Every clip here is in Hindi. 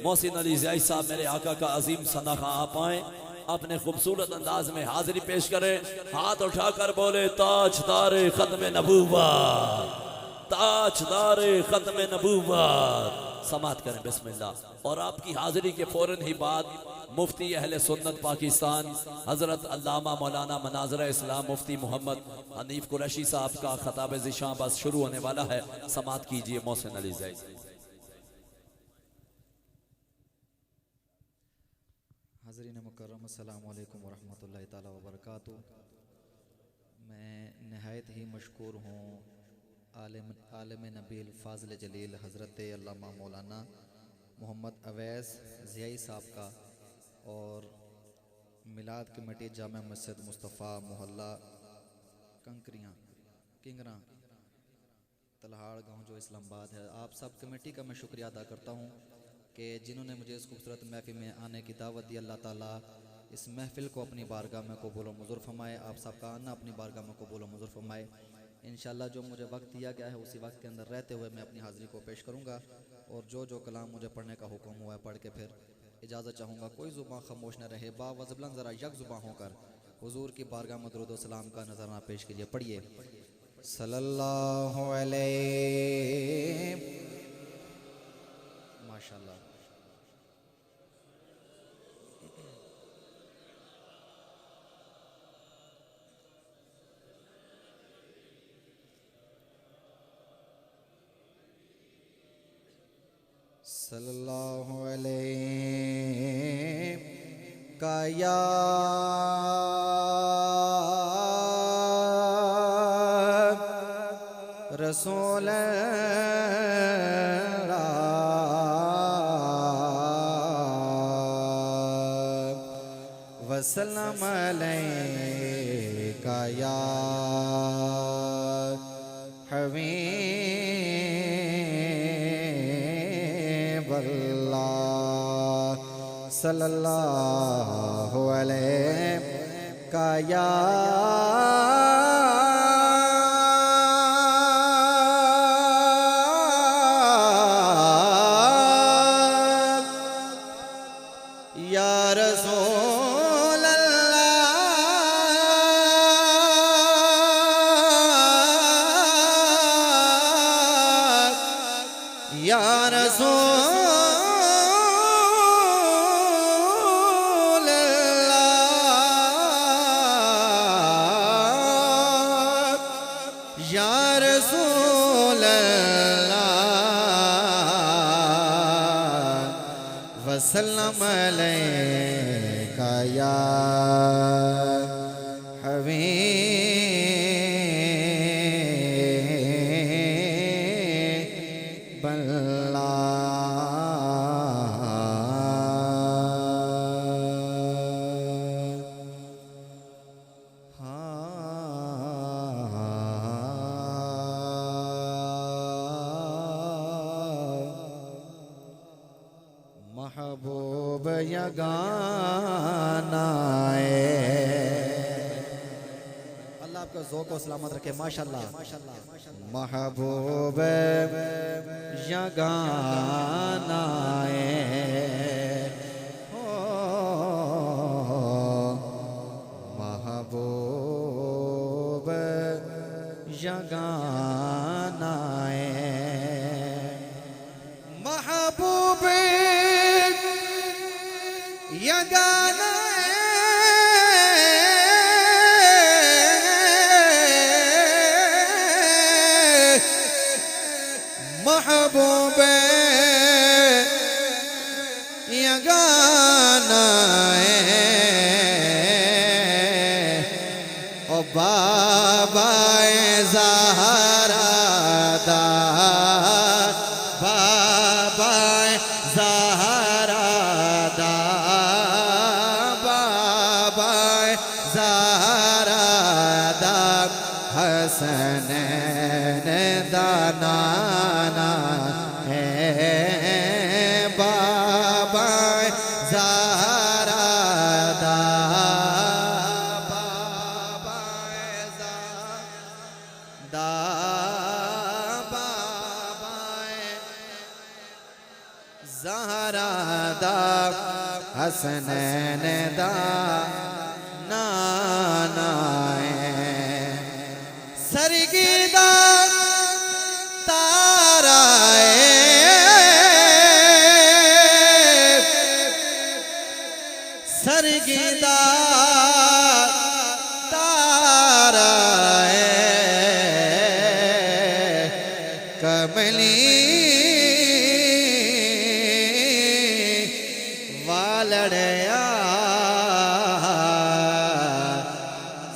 मोहसिन अली ज़ियाई साहब मेरे आका का अजीम सना खां आप आए, अपने खूबसूरत अंदाज में हाजिरी पेश करें। हाथ उठाकर बोले ताजदारे खत्म नबूवत, ताजदारे खत्म नबूवत। समात करें बिस्मिल्लाह। और आपकी हाजिरी के फौरन ही बाद मुफ्ती अहले सुन्नत पाकिस्तान हजरत अल्लामा मौलाना मनाज़िर इस्लाम मुफ्ती मोहम्मद हनीफ कुरैशी साहब का खताब ज़िशां बस शुरू होने वाला है। समात कीजिए मोहसिन अली ज़ियाई। हाज़रीन मुकर्रम अस्सलामु अलैकुम वरहमतुल्लाहि ताला वबरकातुहू। मैं नहायत ही मशकूर हूँ आलिम नबील फ़ाज़िल जलील हज़रत अल्लामा मौलाना मोहम्मद अवैस ज़ियाई साहब का और मिलाद कमेटी जामा मस्जिद मुस्तफ़ा मोहल्ला कंकरियाँ किंगरा तलहाड़ गाँव जो इस्लामाबाद है, आप सब कमेटी का मैं शुक्रिया अदा करता हूँ कि जिन्होंने मुझे इस खूबसूरत महफ़िल में आने की दावत दी। अल्लाह ताला इस महफ़िल को अपनी बारगाह में कबूल व मंजूर फरमाए, आप सबका आना अपनी बारगाह में कबूल व मंजूर फरमाए। इंशाअल्लाह जो मुझे वक्त दिया गया है उसी वक्त के अंदर रहते हुए मैं अपनी हाज़िरी को पेश करूँगा और जो कलाम मुझे पढ़ने का हुक्म हुआ है पढ़ के फिर इजाज़त चाहूँगा। कोई ज़ुबान खामोश न रहे, बावज़बलन ज़रा यक ज़ुबान होकर हुज़ूर की बारगाह में दुरूद व सलाम का नज़राना पेश कीजिए। पढ़िए सल्लल्लाहु अलैहि माशाअल्लाह। सल्लल्लाहु अलैहि का या रसूल वसल्लम अलैका या हबीबल्लाह सल्लल्लाहु अलैहि का या रसूल अल्लाह या रसूल अल्लाह या रसूल अल्लाह वसल्लम अलैका या महबूब यगाना अल्लाह आपका ज़ौक़ को सलामत रखे माशाअल्लाह। महबूब यगाना महबूब यगाना महबूब यगाना महबूब यगाना ओ बाबा ज़हरा दा बाबा ज़हरा दा बाबा ज़हरा दा हसनैन दा नाना है बाबा ज़हरा दा बाबा दा बाबा ज़हरा दा हसनैन दा नानाए सरगिदा ताराए सरगिदा ताराए कमली वालड़या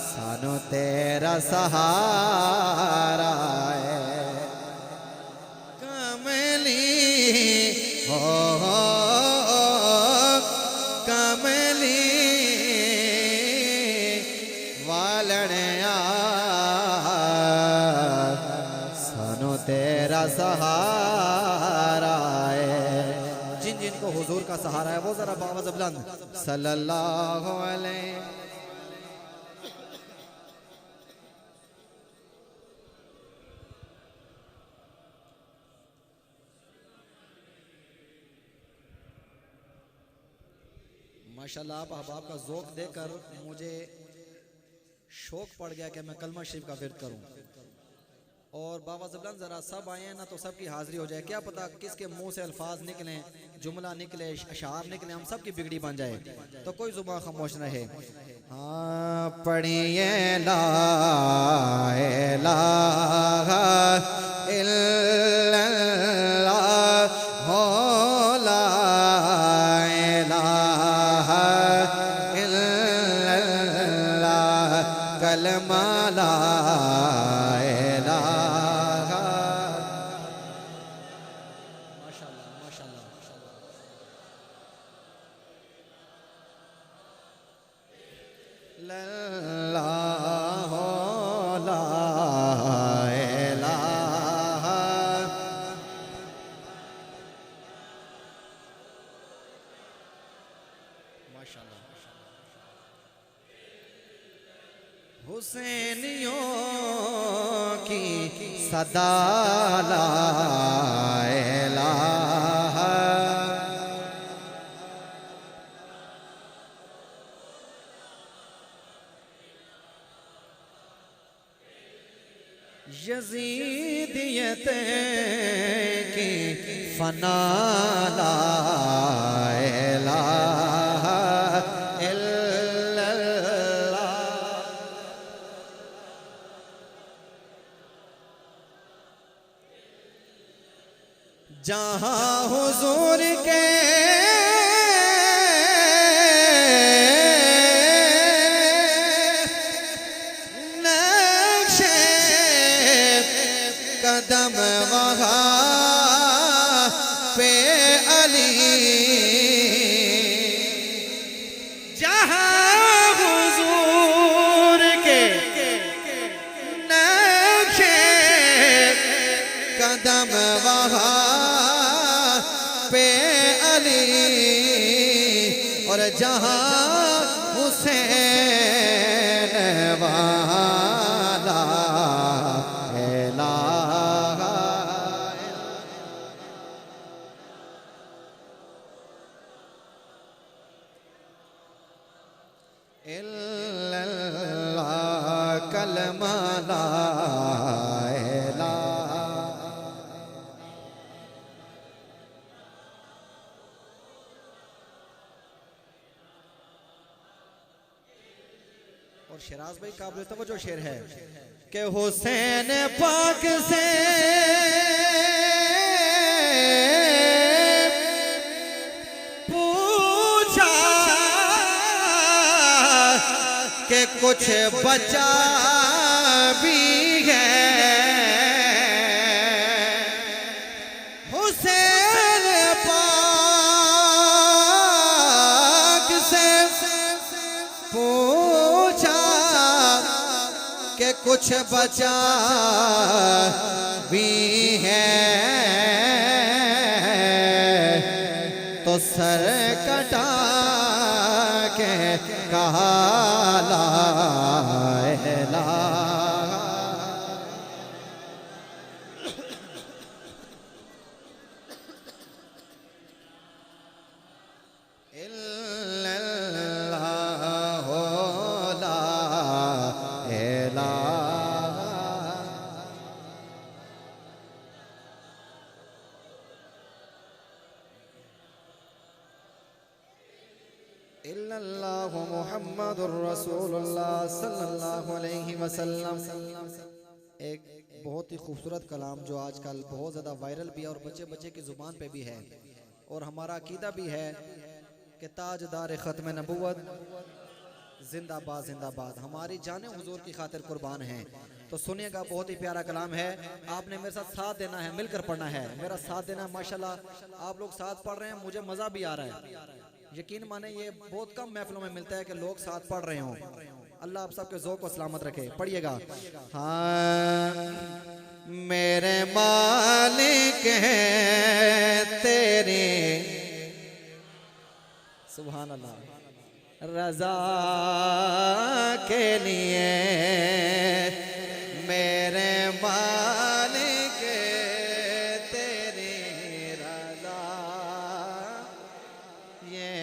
सानो तेरा सहारा है कमली हो कमली वालड़या सानो तेरा सहारा है जिन जिनको हुजूर का सहारा है वो जरा बावज़ बुलंद सल्लल्लाहु अलैहि माशाल्लाह आप अहबाब का ज़ौक़ देकर मुझे शौक़ पड़ गया कि मैं कलमा शरीफ का विर्द करूं और बाबा ज़बलान ज़रा सब आए हैं ना तो सबकी हाज़िरी हो जाए क्या पता किसके मुंह से अल्फाज निकलें जुमला निकले अशार निकले हम सब की बिगड़ी बन जाए तो कोई ज़ुबान खामोश रहे हाँ पढ़िए ला इलाहा इल्लल्लाह हो ला इलाहा इल्लल्लाह कलमा ला हुसैनियों की सदा ला इलाहा यजीदियत की फना ला इलाहा जहाँ हुजूर के नक्शे कदम वहाँ पे अली जहाँ हुजूर के नक्शे कदम वहाँ पे अली और जहाँ हुसैन वाला इलाहा इल्लल्लाह कलमा ला और शराज भाई काबिल तवज्जो शेर है कि हुसैन पाक से पूछा कि कुछ बचा भी है हुसैन पाक से पूछा कि कुछ बचा भी है तो सर कटा के कहा ला इलाहा इल्लल्लाहु मुहम्मदुर रसूलुल्लाह सल्लल्लाहु अलैहि वसल्लम। एक बहुत ही खूबसूरत कलाम जो आजकल बहुत ज़्यादा वायरल भी है और बच्चे बच्चे की ज़ुबान पे भी है, और हमारा अकीदा भी है कि ताजदार ख़त्म नबूवत जिंदाबाद जिंदाबाद, हमारी जाने हुजूर की खातिर कुर्बान हैं। तो सुनिएगा, बहुत ही प्यारा कलाम है। आपने मेरे साथ साथ देना है, मिलकर पढ़ना है, मेरा साथ देना है। माशाल्लाह आप लोग साथ पढ़ रहे हैं, मुझे मज़ा भी आ रहा है। यकीन माने ये बहुत कम महफिलों में मिलता है कि लोग साथ पढ़ रहे हों। अल्लाह आप सबके ज़ौक़ को सलामत रखे। पढ़िएगा। हाँ मेरे मालिक हैं तेरे, सुभान अल्लाह, रज़ा के लिए मेरे मालिक तेरी रज़ा, ये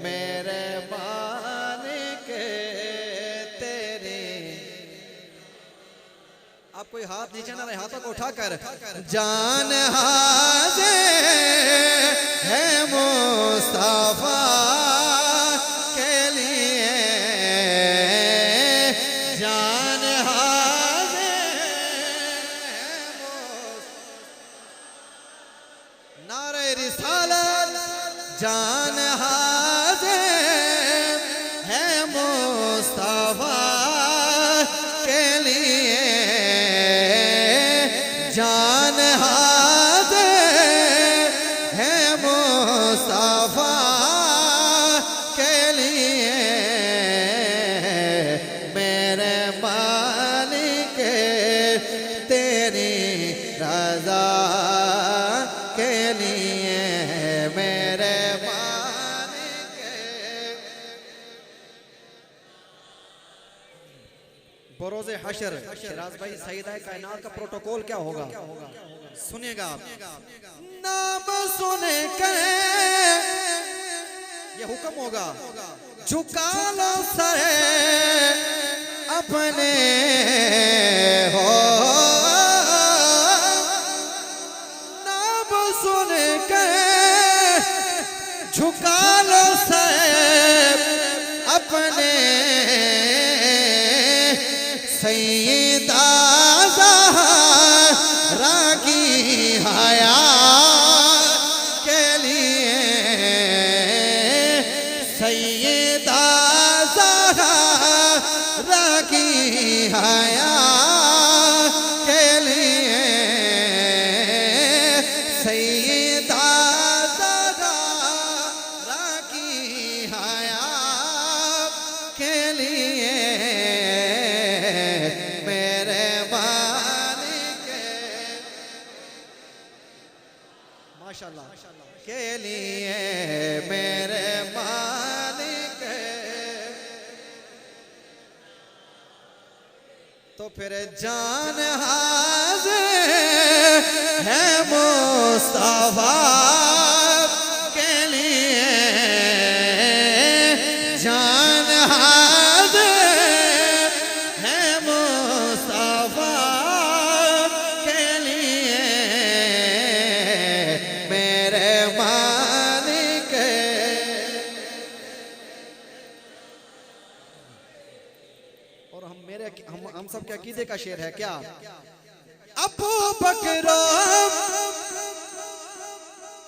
मेरे मालिक तेरी। आप कोई हाथ नीचे ना रहे, हाथों को उठाकर जान हाज़िर है मुस्तफ़ा के लिए, जान हाज़िर है नारे रिसालत, जान हाज़िर है मुस्तफ़ा के लिए, जान हाज़िर है मुस्तफ़ा के लिए, मेरे मालिक तेरी रज़ा के लिए, मेरे मालिक। बरोज़े हशर शिराज भाई सईदा कायनात का प्रोटोकॉल क्या होगा, सुनिएगा। नाम सुने कर ये हुक्म होगा, झुका लो सर अपने हो, नाम सुन कर झुका लो सर अपने, सैयदा ज़हरा की हया के लिए, सैयदा ज़हरा की हया के लिए, सैयदा ज़हरा की हया के लिए, मेरे मालिक माशाल्लाह के लिए, मेरे मालिक। तो फिर जान हाज़िर है मुस्तफ़ा के लिए, जान हाज़िर है मुस्तफ़ा के लिए, मेरे मालिक। और हम सब के अकीदे का शेर है क्या, अबू बकर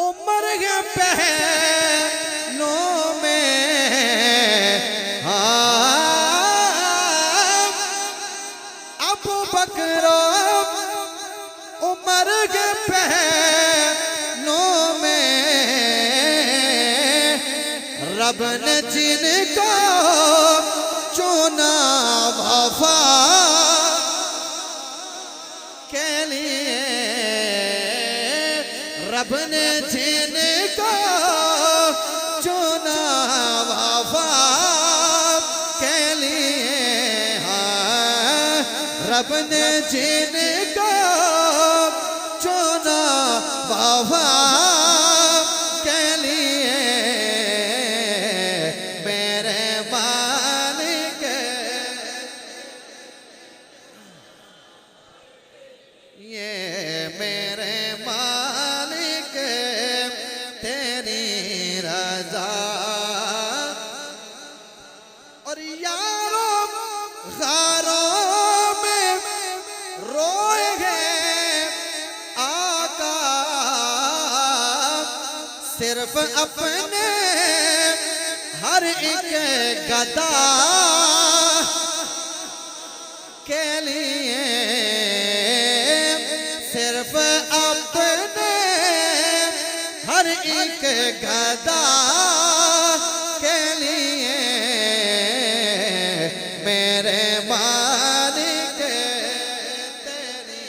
उमर के पहलों में, हाँ अबू बकर उमर के पहलों में, रब ने जिनको चुना वफा के लिए, रब ने जिनको चुना वफा के लिए, हाँ रब ने जिनको चुना वफा के लिए, मेरे मालिक। ये मेरे मालिक तेरी रज़ा सिर्फ अपने हर एक गदा के लिए, सिर्फ अपने हर एक गदा के लिए मेरे मालिक तेरी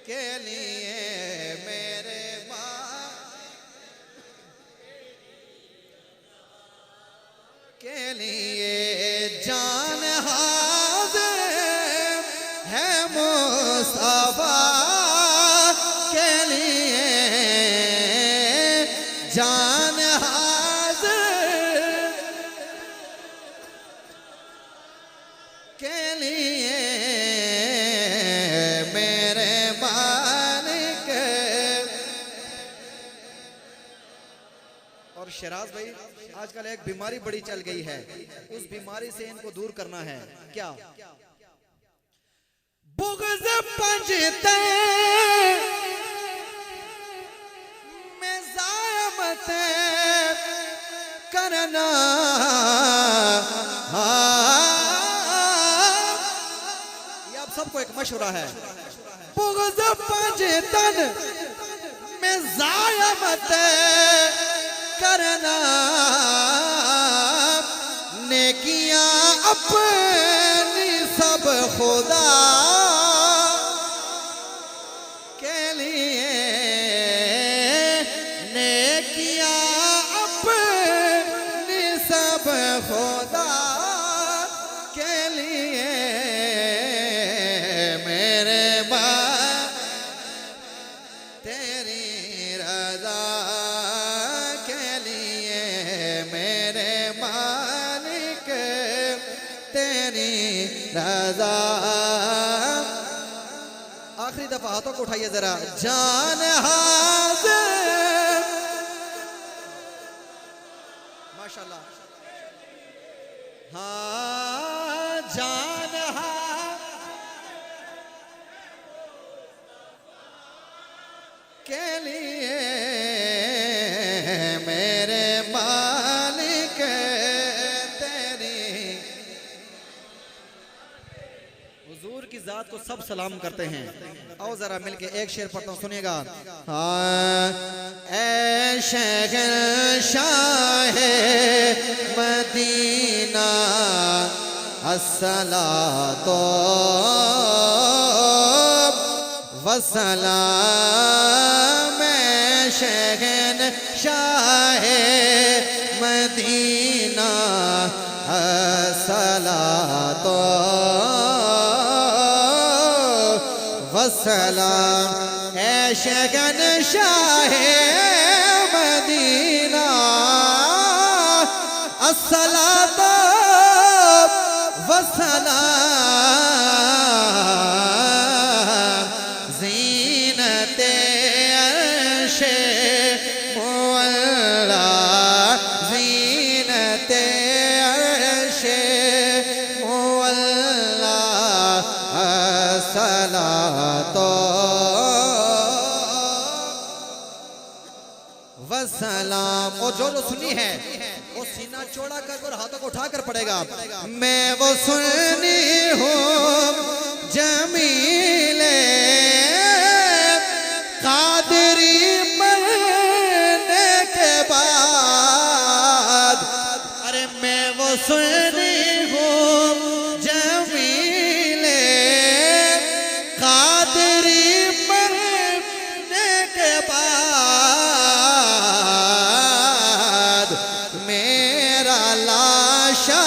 के लिए, मेरे के लिए जान हाज़िर है मुस्तफा के लिए, जान हाज़िर के लिए मेरे मालिक। और शहराज भाई, आजकल एक बीमारी बड़ी चल गई है, उस बीमारी से इनको दूर करना है। क्या? बुग़्ज़ पंजते में ज़ायमत करना, ये आप सबको एक मशवरा है। बुग़्ज़ पंजतन में ज़ायमत करना, नेकियां अपनी सब खुदा के लिए, नेकियां अपनी सब खुदा के लिए मेरे तेरी रज़ा के लिए, मेरे मालिक तेरी रज़ा। आखिरी दफा हाथों को उठाइए जरा। जान हाज़िर, माशाल्लाह। हाँ, जान के लिए मेरे मालिक तेरी। हुजूर की जात को सब सलाम करते हैं। आओ जरा मिलके एक शेर पढ़ता हूँ, सुनिएगा। हाँ, ऐ शहंशाह मदीना अस्सलातो वसलाम, शहंशाह मदीना अस्सलातो वसलाम, है शहंशाह मदीना अस्सलातो वसलाम, ज़ीनते अर्शे मुअल्ला, ज़ीनते अर्शे मुअल्ला अस्सलातो वसलाम। और जो सुनी है वो सीना चौड़ा कर और हाथों को उठाकर पड़ेगा। मैं वो सुनी हूँ जमीले कादरी मरने के बाद, अरे मैं वो सुनी हूँ जमीले कादरी मरने के बाद, मेरा लाशा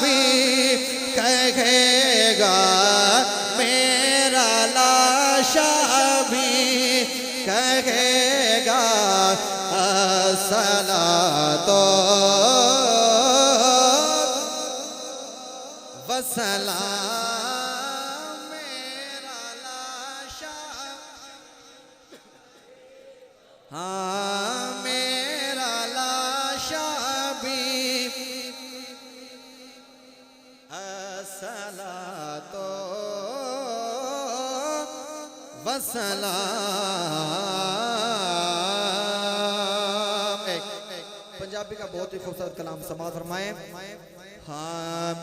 भी कहेगा, मेरा लाशा भी कहेगा अस्सलातो वसलाम, मेरा लाशा, हाँ मेरा लाशा भी अस्सलातो वसलाम। पंजाबी का बहुत ही खूबसूरत कलाम समाअत फरमाए। हाँ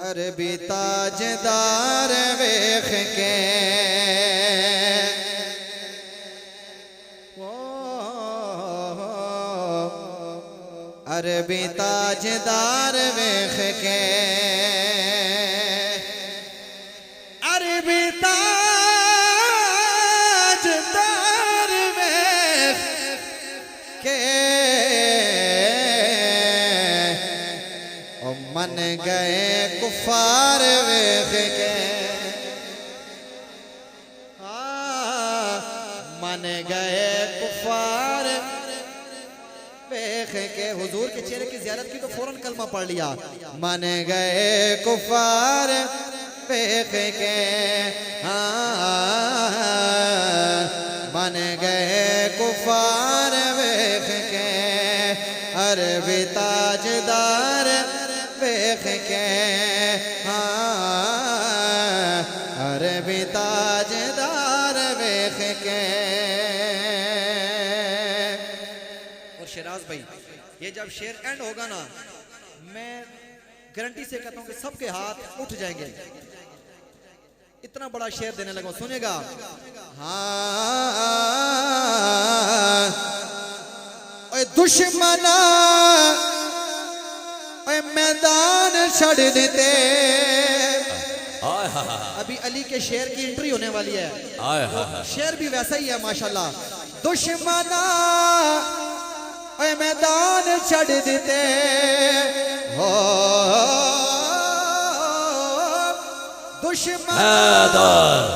अरबी ताजदार वेख के अरबी ताजदार वेख के अरबी ताजदार वेख के ओ मन गए कुफार वेख के मन गए कुफार वेख के। हुजूर के चेहरे की ज़ियारत की तो फौरन कलमा पढ़ लिया। मन गए कुफार वेख के मन गए कुफार वेख के अरबी ताजदार वेख के अरबी ताजदार वेख के। और शहनाज भाई ये जब शेर एंड होगा ना मैं गारंटी से कहता हूं कि सबके हाथ उठ जाएंगे। इतना बड़ा शेर देने लगा सुनेगा। हाँ दुश्मना मैदान छड़ देते। अभी अली के शेर की एंट्री होने वाली है। शेर भी वैसा ही है माशाल्लाह। दुश्मना मैदान छड़ देते हो दुश्मन